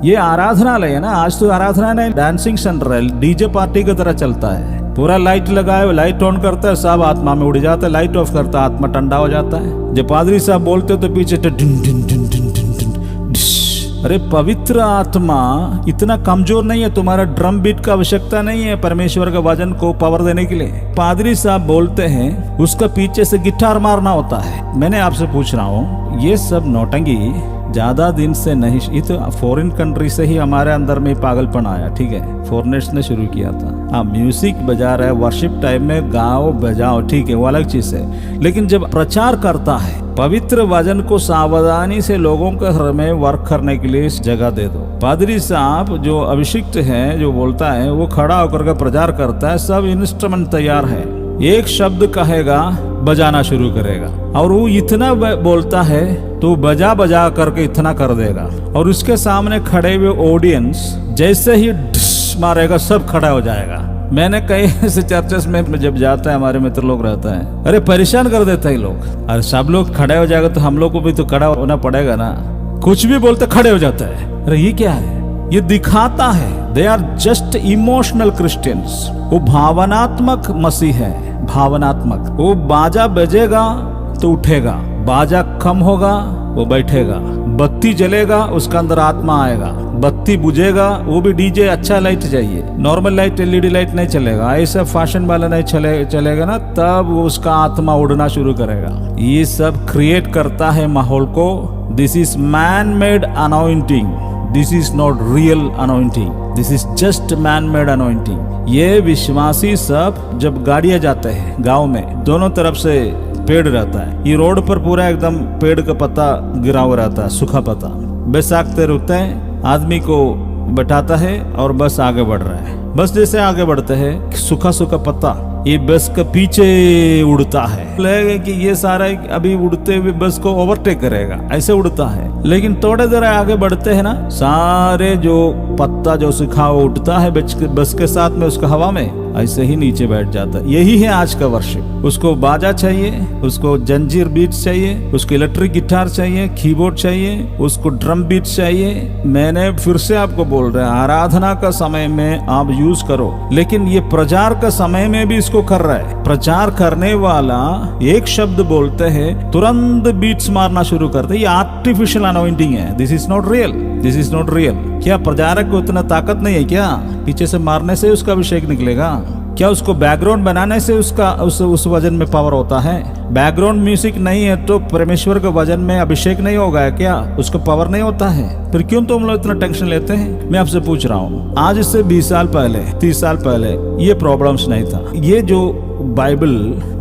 ये आराधनालय है ना, आज तो आराधना नहीं, डांसिंग सेंटर है, डीजे पार्टी की तरह चलता है। पूरा लाइट लगाए, लाइट ऑन करता है, सब आत्मा में उड़ जाता है, लाइट ऑफ करता है, आत्मा ठंडा हो जाता है। जब पादरी साहब बोलते तो पीछे डिन डिन डिन डिन डिन डिन डिश। अरे पवित्र आत्मा इतना कमजोर नहीं है, तुम्हारा ड्रम बीट का आवश्यकता नहीं है परमेश्वर के वचन को पावर देने के लिए। पादरी साहब बोलते हैं उसका पीछे से गिटार मारना होता है। मैंने आपसे पूछ रहा हूँ, ये सब नौटंकी ज्यादा दिन से नहीं, ये तो फॉरेन कंट्री से ही हमारे अंदर में पागलपन आया, ठीक है, फॉरेनर्स ने शुरू किया था। आप म्यूजिक बजा रहे, वर्शिप टाइम में गाओ बजाओ, ठीक है, वो अलग चीज है। लेकिन जब प्रचार करता है पवित्र वचन को सावधानी से लोगों के हृदय में वर्क करने के लिए जगह दे दो। पादरी साहब जो अभिषिक्त है, जो बोलता है, वो खड़ा होकर के प्रचार करता है, सब इंस्ट्रूमेंट तैयार है, एक शब्द कहेगा बजाना शुरू करेगा, और वो इतना बोलता है तो बजा बजा करके इतना कर देगा, और उसके सामने खड़े हुए ऑडियंस जैसे ही डिश मारेगा सब खड़ा हो जाएगा। मैंने कई ऐसे चर्चेस में जब जाता है, हमारे मित्र लोग रहता है, अरे परेशान कर देता है लोग, अरे सब लोग खड़े हो जाएगा तो हम लोग को भी तो खड़ा होना पड़ेगा ना, कुछ भी बोलते खड़े हो जाता है। अरे ये क्या है? ये दिखाता है they are just emotional Christians. वो भावनात्मक मसीह है, भावनात्मक। वो बाजा बजेगा तो उठेगा, बाजा कम होगा वो बैठेगा, बत्ती जलेगा उसका अंदर आत्मा आएगा, बत्ती बुझेगा वो भी डीजे अच्छा लाइट चाहिए, नॉर्मल लाइट एलईडी लाइट नहीं चलेगा, ऐसा फैशन वाला नहीं चलेगा ना, तब वो उसका आत्मा उड़ना शुरू करेगा। ये सब क्रिएट करता है माहौल को। This is man made anointing, this is not real anointing, this is just man made anointing. ये विश्वासी सब जब गाड़ियां जाते हैं गांव में, दोनों तरफ से पेड़ रहता है, ये रोड पर पूरा एकदम पेड़ का पत्ता गिरा हुआ रहता है, सूखा पत्ता, बस आगते रुकते हैं, आदमी को बैठाता है और बस आगे बढ़ रहा है। बस जैसे आगे बढ़ते हैं, सूखा सूखा पत्ता ये बस के पीछे उड़ता है, लगेगा कि ये सारा अभी उड़ते हुए बस को ओवरटेक करेगा, ऐसे उड़ता है। लेकिन थोड़े देर आगे बढ़ते हैं ना, सारे जो पत्ता जो सूखा हुआ उठता है बस के साथ में, उसका हवा में ऐसे ही नीचे बैठ जाता है। यही है आज का वर्शिप। उसको बाजा चाहिए, उसको जंजीर बीट्स चाहिए, उसको इलेक्ट्रिक गिटार चाहिए, कीबोर्ड चाहिए, उसको ड्रम बीट्स चाहिए। मैंने फिर से आपको बोल रहा है, आराधना का समय में आप यूज करो, लेकिन ये प्रचार का समय में भी इसको कर रहा है। प्रचार करने वाला एक शब्द बोलते हैं तुरंत बीट्स मारना शुरू करते हैं, ये आर्टिफिशियल अनॉइंटिंग है। This is not real, this is not real. क्या प्रचारक को इतना ताकत नहीं है क्या? पीछे से मारने से उसका अभिषेक निकलेगा क्या? उसको बैकग्राउंड बनाने से उसका उस वजन में पावर होता है? बैकग्राउंड म्यूजिक नहीं है तो परमेश्वर के वजन में अभिषेक नहीं होगा क्या? उसको पावर नहीं होता है? फिर क्यों तुम लोग इतना टेंशन लेते हैं? मैं आपसे पूछ रहा हूँ, आज से 20 साल पहले, 30 साल पहले ये प्रॉब्लम्स नहीं था। ये जो बाइबल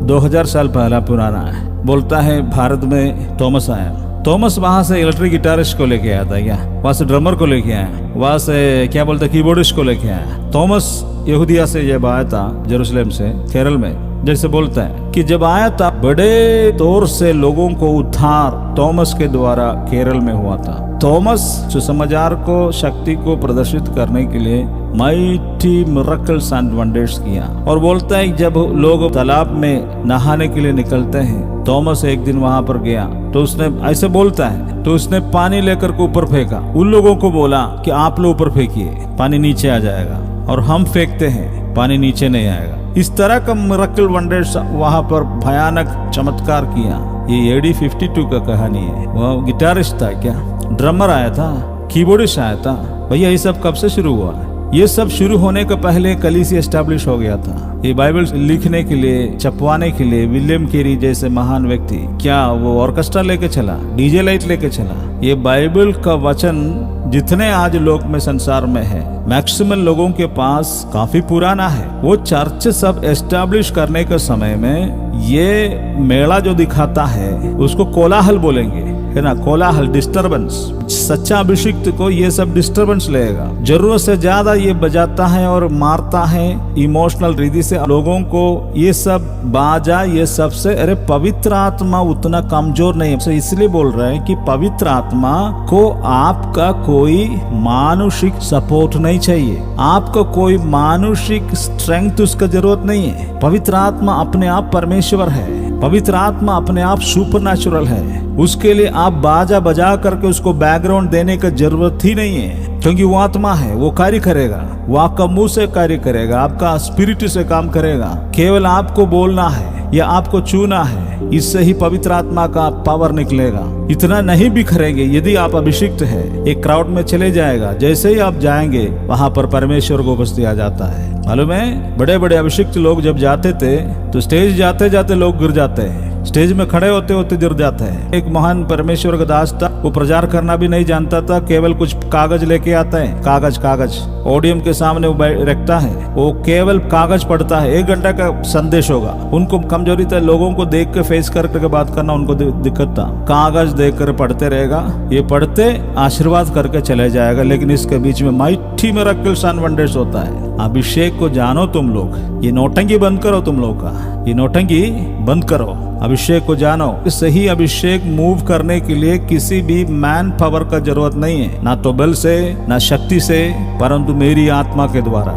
2000 साल पहला पुराना है, बोलता है भारत में थॉमस आया। थॉमस वहां से इलेक्ट्रिक गिटारिस्ट को लेके आया था क्या? वहां से ड्रमर को लेके आया, वहां से क्या बोलते कीबोर्डिस्ट को लेके आया। थॉमस यहूदिया से जब आया था, जेरूसलेम से, केरल में, जैसे बोलता है कि जब आया था बड़े तौर से लोगों को उद्धार थॉमस के द्वारा केरल में हुआ था। थॉमस सुसमाचार को, शक्ति को प्रदर्शित करने के लिए माइटी मिरेकल्स एंड वंडर्स किया। और बोलता है जब लोग तालाब में नहाने के लिए निकलते हैं, थॉमस एक दिन वहां पर गया तो उसने ऐसे बोलता है, तो उसने पानी लेकर के ऊपर फेंका। उन लोगों को बोला कि आप लोग ऊपर फेंकिए, पानी नीचे आ जाएगा, और हम फेंकते हैं, पानी नीचे नहीं आएगा। इस तरह का मिरेकल वंडर्स वहां पर भयानक चमत्कार किया। ये AD 52 का कहानी है। वह गिटारिस्ट था क्या? ड्रमर आया था, कीबोर्डिस्ट आया था। भैया ये सब कब से शुरू हुआ? ये सब शुरू होने के पहले कलीसिया एस्टैब्लिश हो गया था। ये बाइबल लिखने के लिए, छपवाने के लिए विलियम कैरी जैसे महान व्यक्ति, क्या वो ऑर्केस्ट्रा लेके चला, डीजे लाइट लेके चला? ये बाइबल का वचन जितने आज लोग में संसार में है, मैक्सिमम लोगों के पास काफी पुराना है। वो चर्च सब एस्टैब्लिश करने के समय में ये मेला जो दिखाता है उसको कोलाहल बोलेंगे, है ना? कोलाहल, डिस्टर्बेंस। सच्चा अभिषिक्त को ये सब डिस्टर्बेंस लगेगा। जरूरत से ज्यादा ये बजाता है और मारता है इमोशनल रीति से लोगों को। ये सब बाजा, ये सब से, अरे पवित्र आत्मा उतना कमजोर नहीं है। इसलिए बोल रहे हैं कि पवित्र आत्मा को आपका कोई मानुषिक सपोर्ट नहीं चाहिए, आपको कोई मानुषिक स्ट्रेंथ उसका जरूरत नहीं है। पवित्र आत्मा अपने आप परमेश्वर है, पवित्र आत्मा अपने आप सुपरनैचुरल है। उसके लिए आप बाजा बजा करके उसको बैकग्राउंड देने का जरूरत ही नहीं है। क्योंकि वो आत्मा है, वो कार्य करेगा, वो आपका मुंह से कार्य करेगा, आपका स्पिरिट से काम करेगा। केवल आपको बोलना है या आपको छूना है, इससे ही पवित्र आत्मा का पावर निकलेगा। इतना नहीं बिखरेंगे। यदि आप अभिषिक्त है, एक क्राउड में चले जाएगा, जैसे ही आप जाएंगे वहां पर परमेश्वर को उपस्थित आ जाता है। मालूम है, बड़े बड़े अभिषिक्त लोग जब जाते थे तो स्टेज जाते जाते लोग गिर जाते हैं, स्टेज में खड़े होते होते गिर जाते हैं। एक महान परमेश्वर का दास था, वो प्रचार करना भी नहीं जानता था, केवल कुछ कागज लेके आता है, कागज ओडियम के सामने वो रखता है, वो केवल कागज पढ़ता है। 1 घंटा का संदेश होगा। उनको कमजोरी था, लोगों को देख के फेस करके बात करना उनको दिक्कत था। कागज देख कर पढ़ते रहेगा, ये पढ़ते आशीर्वाद करके चले जाएगा, लेकिन इसके बीच में माइटी मिरेकल्स एंड वंडर्स होता है। अभिषेक को जानो तुम लोग, ये नौटंकी बंद करो, तुम लोग का ये नौटंकी बंद करो, अभिषेक को जानो। सही अभिषेक मूव करने के लिए किसी भी मैन पावर का जरूरत नहीं है, ना तो बल से ना शक्ति से, परंतु मेरी आत्मा के द्वारा।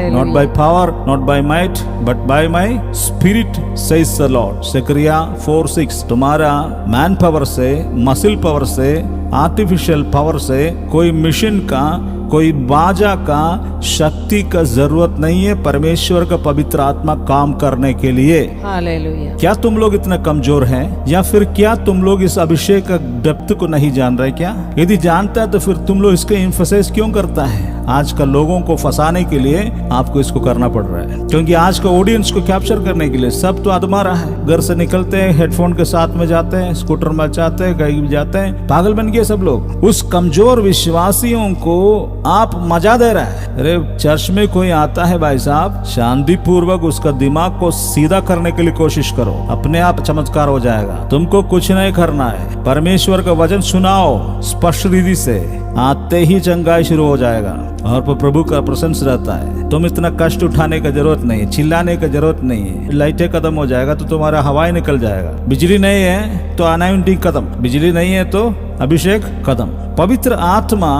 Not by power, not by might, but by my spirit says the Lord. ज़करिया 4:6। तुम्हारा मैन पावर से, मसल पावर से, आर्टिफिशियल पावर से, कोई मिशन का, कोई बाजा का, शक्ति का जरूरत नहीं है परमेश्वर का पवित्र आत्मा काम करने के लिए। हालेलुया। क्या तुम लोग इतना कमजोर हैं, या फिर क्या तुम लोग इस अभिषेक का डेप्थ को नहीं जान रहे? क्या यदि जानता है तो फिर तुम लोग इसके एम्फसाइज क्यों करता है? आज का लोगों को फंसाने के लिए आपको इसको करना पड़ रहा है, क्योंकि आज का ऑडियंस को कैप्चर करने के लिए सब तो आदमा रहा है। घर से निकलते हैं, हेडफोन के साथ में जाते हैं, स्कूटर में जाते हैं, कहीं भी जाते हैं, पागल बन गए सब लोग। उस कमजोर विश्वासियों को आप मजा दे रहा है। अरे चर्च में कोई आता है भाई साहब, शांति पूर्वक उसका दिमाग को सीधा करने के लिए कोशिश करो, अपने आप चमत्कार हो जाएगा। तुमको कुछ नहीं करना है, परमेश्वर का वचन सुनाओ स्पष्ट रीति से, आते ही चंगाई शुरू हो जाएगा और प्रभु का प्रशंसा रहता है। तुम इतना कष्ट उठाने का जरूरत नहीं है, चिल्लाने का जरूरत नहीं है। लाइटें खत्म हो जाएगा तो तुम्हारा हवाई निकल जाएगा। बिजली नहीं है तो अनाउंटिंग खत्म, बिजली नहीं है तो अभिषेक खत्म। पवित्र आत्मा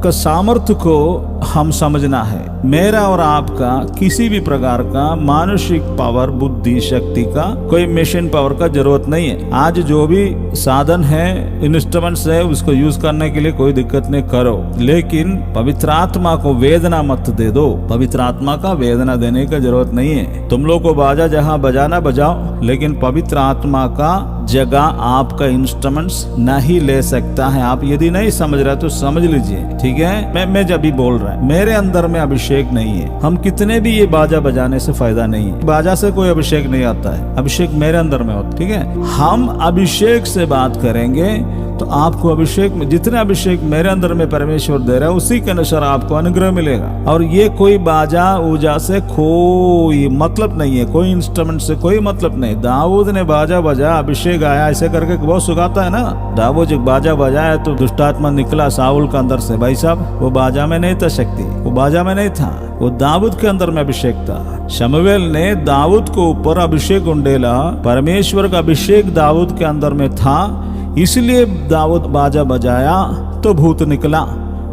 का सामर्थ्य को हम समझना है। मेरा और आपका किसी भी प्रकार का मानसिक पावर, बुद्धि, शक्ति का, कोई मिशन पावर का जरूरत नहीं है। आज जो भी साधन है, इंस्ट्रूमेंट्स है, उसको यूज करने के लिए कोई दिक्कत नहीं करो, लेकिन पवित्र आत्मा को वेदना मत दे दो। पवित्र आत्मा का वेदना देने का जरूरत नहीं है। तुम लोग को बाजा जहाँ बजाना बजाओ, लेकिन पवित्र आत्मा का जगह आपका इंस्ट्रूमेंट्स नहीं ले सकता है। आप यदि नहीं समझ रहे तो समझ लीजिए, ठीक है। मैं जब भी बोल रहा है, मेरे अंदर में अभिषेक नहीं है। हम कितने भी ये बाजा बजाने से फायदा नहीं है, बाजा से कोई अभिषेक नहीं आता है, अभिषेक मेरे अंदर में होता, ठीक है। हम अभिषेक से बात करेंगे तो आपको अभिषेक में, जितने अभिषेक मेरे अंदर में परमेश्वर दे रहा है, उसी के अनुसार आपको अनुग्रह मिलेगा। और ये कोई बाजा ऊजा से कोई मतलब नहीं है, कोई इंस्ट्रूमेंट से कोई मतलब नहीं। दाऊद ने बाजा बजाया, अभिषेक आया, ऐसे करके बहुत सुखाता है ना। दाऊद जब बाजा बजाया तो दुष्टात्मा निकला साउल का अंदर से। भाई साहब, वो बाजा में नहीं था शक्ति, वो बाजा में नहीं था, वो दाऊद के अंदर में अभिषेक था। शमूएल ने दाऊद को ऊपर अभिषेक उंडेला, परमेश्वर का अभिषेक दाऊद के अंदर में था, इसलिए दाऊद बाजा बजाया तो भूत निकला।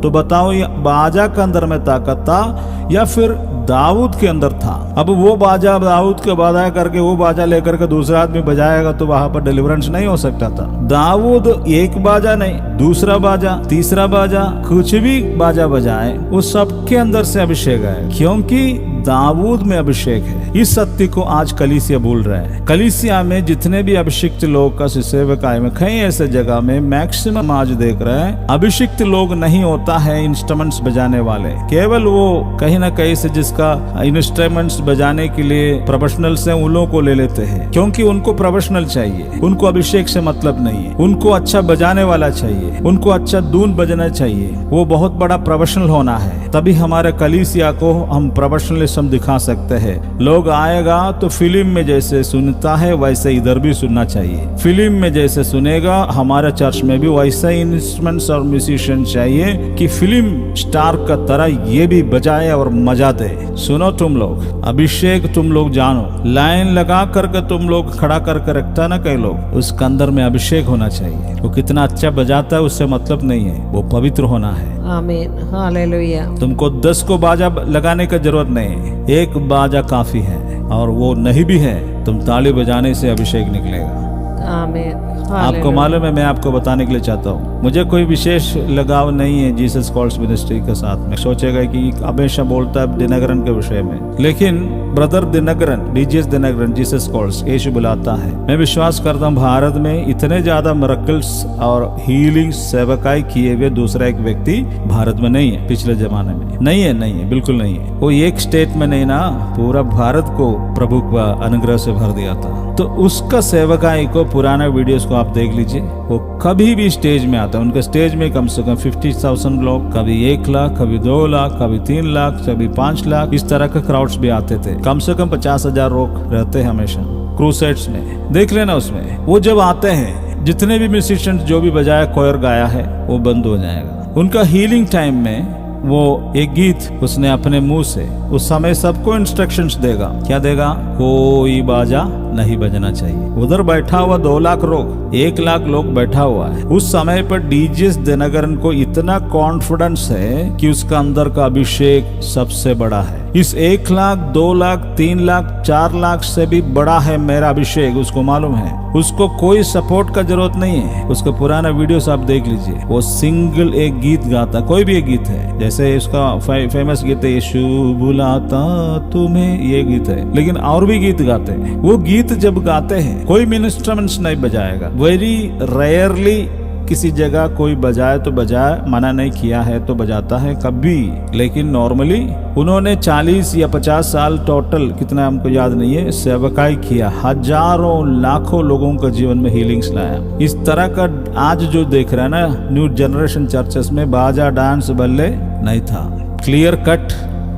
तो बताओ, ये बाजा के अंदर में ताकत था या फिर दाऊद के अंदर था? अब वो बाजा दाऊद के बजाया करके वो बाजा लेकर के दूसरा आदमी बजाएगा तो वहां पर डिलीवरेंस नहीं हो सकता था। दाऊद एक बाजा नहीं, दूसरा बाजा, तीसरा बाजा, कुछ भी बाजा बजाए, वो सबके अंदर से अभिषेक है, क्योंकि दाऊद में अभिषेक है। इस सत्य को आज कलीसिया भूल रहा है। कलीसिया में जितने भी अभिषिक्त लोग का सेवक आए में, कई ऐसे जगह में मैक्सिमम आज देख रहे हैं, अभिषिक्त लोग नहीं होता है इंस्ट्रूमेंट्स बजाने वाले। केवल वो कहीं ना कहीं से जिसका इंस्ट्रूमेंट्स बजाने के लिए प्रोफेशनल्स हैं, उन लोगों को ले लेते हैं, क्योंकि उनको प्रोफेशनल चाहिए, उनको अभिषेक से मतलब नहीं है। उनको अच्छा बजाने वाला चाहिए, उनको अच्छा धुन बजना चाहिए, वो बहुत बड़ा प्रोफेशनल होना है। तभी हमारे कलीसिया को हम प्रोफेशनलिज्म दिखा सकते हैं। लोग आएगा तो फिल्म में जैसे सुनता है वैसे इधर भी सुनना चाहिए। फिल्म में जैसे सुनेगा, हमारे चर्च में भी वैसे इंस्ट्रूमेंट्स और म्यूजिशियन चाहिए कि फिल्म स्टार का तरह ये भी बजाए और मजा दे। सुनो तुम लोग, अभिषेक तुम लोग जानो, लाइन लगा करके तुम लोग खड़ा करके रखता ना कई लोग, उसके अंदर में अभिषेक होना चाहिए। वो कितना अच्छा बजाता है उससे मतलब नहीं है, वो पवित्र होना है। आमीन, हालेलुया। तुमको 10 को बाजा लगाने का जरूरत नहीं है, एक बाजा काफी है, और वो नहीं भी है, तुम ताली बजाने से अभिषेक निकलेगा। आमीन। आपको हालेलुया। मालूम है, मैं आपको बताने के लिए चाहता हूँ, मुझे कोई विशेष लगाव नहीं है जीसस कॉल्स मिनिस्ट्री के साथ में। सोचेगा कि हमेशा बोलता है दिनकरन के विषय में, लेकिन brother Dinakaran, DGS Dinakaran, Jesus calls, Yeshu बुलाता है। मैं विश्वास करता हूँ भारत में इतने ज्यादा मिरेकल्स और हीलिंग सेवकाई किए हुए दूसरा एक व्यक्ति भारत में नहीं है। पिछले जमाने में नहीं है, बिल्कुल नहीं है। वो एक स्टेट में नहीं ना, पूरा भारत को प्रभु का अनुग्रह से भर दिया था। तो उसका सेवकाई को पुराना वीडियोस को आप देख लीजिए, वो कभी भी स्टेज में आता है। उनके स्टेज में कम से कम 50,000 लोग, कभी 1 लाख, कभी 2 लाख, कभी 3 लाख, कभी 5 लाख, इस तरह के क्राउड्स भी आते थे। कम से कम 50,000 लोग रहते हैं हमेशा क्रूसेड्स में। देख लेना, उसमें वो जब आते हैं, जितने भी म्यूजिशियंस जो भी बजाया, कोयर गाया है, वो बंद हो जाएगा। उनका हीलिंग टाइम में वो एक गीत उसने अपने मुंह से उस समय सबको इंस्ट्रक्शंस देगा। क्या देगा? कोई बाजा नहीं बजना चाहिए। उधर बैठा हुआ 2 लाख लोग, 1 लाख लोग बैठा हुआ है। उस समय पर डीजीएस दिनकरन को इतना कॉन्फिडेंस है कि उसका अंदर का अभिषेक सबसे बड़ा है। इस 1 लाख, 2 लाख, 3 लाख, 4 लाख से भी बड़ा है मेरा अभिषेक, उसको मालूम है। उसको कोई सपोर्ट का जरूरत नहीं है। उसका पुराना वीडियोस आप देख लीजिए, वो सिंगल एक गीत गाता, कोई भी एक गीत है, जैसे उसका फेमस गीत है यीशु बुलाता तुम्हें, ये गीत है, लेकिन और भी गीत गाते हैं। वो गीत जब गाते हैं, कोई इंस्ट्रूमेंट्स नहीं बजाएगा। वेरी रेयरली किसी जगह कोई बजाए तो बजाए, मना नहीं किया है तो बजाता है कभी, लेकिन नॉर्मली उन्होंने 40 या 50 साल टोटल, कितना हमको याद नहीं है, सेवकाई किया। हजारों लाखों लोगों का जीवन में हीलिंग्स लाया। इस तरह का आज जो देख रहा है ना न्यू जनरेशन चर्चेस में, बाजा डांस बल्ले नहीं था। क्लियर कट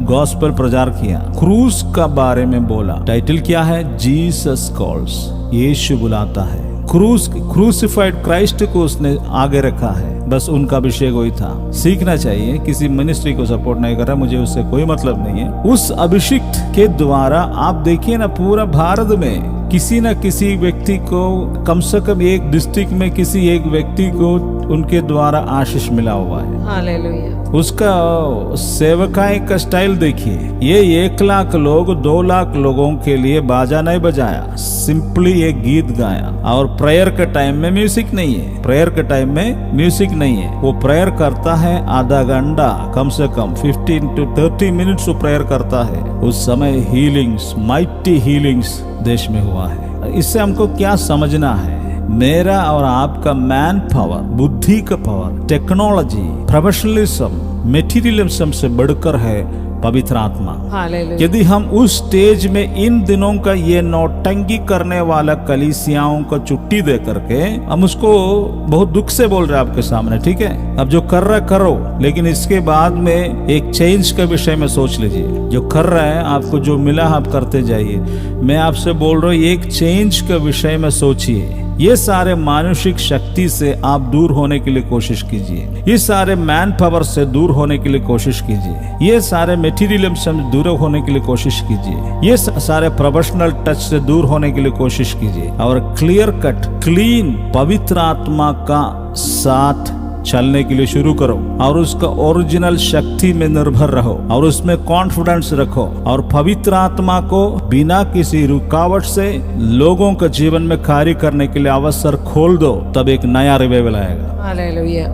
गॉस्पेल प्रचार किया, क्रूस का बारे में बोला। टाइटल क्या है? जीसस कॉल्स, यीशु बुलाता है। क्रूसिफाइड क्राइस्ट को उसने आगे रखा है। बस उनका अभिषेक वही था। सीखना चाहिए, किसी मिनिस्ट्री को सपोर्ट नहीं कर रहा, मुझे उससे कोई मतलब नहीं है। उस अभिषेक के द्वारा आप देखिए ना, पूरा भारत में किसी न किसी व्यक्ति को, कम से कम एक डिस्ट्रिक्ट में किसी एक व्यक्ति को उनके द्वारा आशीष मिला हुआ है। हालेलुया। उसका सेवकाई का स्टाइल देखिए। ये 1 लाख लोग, 2 लाख लोगों के लिए बाजा नहीं बजाया, सिंपली एक गीत गाया। और प्रेयर के टाइम में म्यूजिक नहीं है, प्रेयर के टाइम में म्यूजिक नहीं है। वो प्रेयर करता है आधा घंटा, कम से कम 15 to 30 मिनट्स वो प्रेयर करता है। उस समय हीलिंग्स, माइटी हीलिंग्स देश में हुआ है। इससे हमको क्या समझना है? मेरा और आपका मैन पावर, बुद्धि का पावर, टेक्नोलॉजी, प्रोफेशनलिज्म, मेटीरियलिज्म से बढ़कर है पवित्र आत्मा। हालेलुया। यदि हम उस स्टेज में इन दिनों का ये नौटंकी करने वाला कलीसियाओं को छुट्टी दे करके, हम उसको बहुत दुख से बोल रहे हैं आपके सामने, ठीक है? अब जो कर रहे करो, लेकिन इसके बाद में एक चेंज के विषय में सोच लीजिए। जो कर रहे हैं, आपको जो मिला आप करते जाइए। मैं आपसे बोल रहा हूँ, एक चेंज के विषय में सोचिए। ये सारे मानसिक शक्ति से आप दूर होने के लिए कोशिश कीजिए। ये सारे मैन पावर से दूर होने के लिए कोशिश कीजिए। ये सारे मटेरियलिज्म से दूर होने के लिए कोशिश कीजिए। ये सारे प्रोफेशनल टच से दूर होने के लिए कोशिश कीजिए। और क्लियर कट, क्लीन, पवित्र आत्मा का साथ चलने के लिए शुरू करो। और उसका ओरिजिनल शक्ति में निर्भर रहो और उसमें कॉन्फिडेंस रखो। और पवित्र आत्मा को बिना किसी रुकावट से लोगों के जीवन में कार्य करने के लिए अवसर खोल दो, तब एक नया रिवाइवल आएगा। हालेलुया।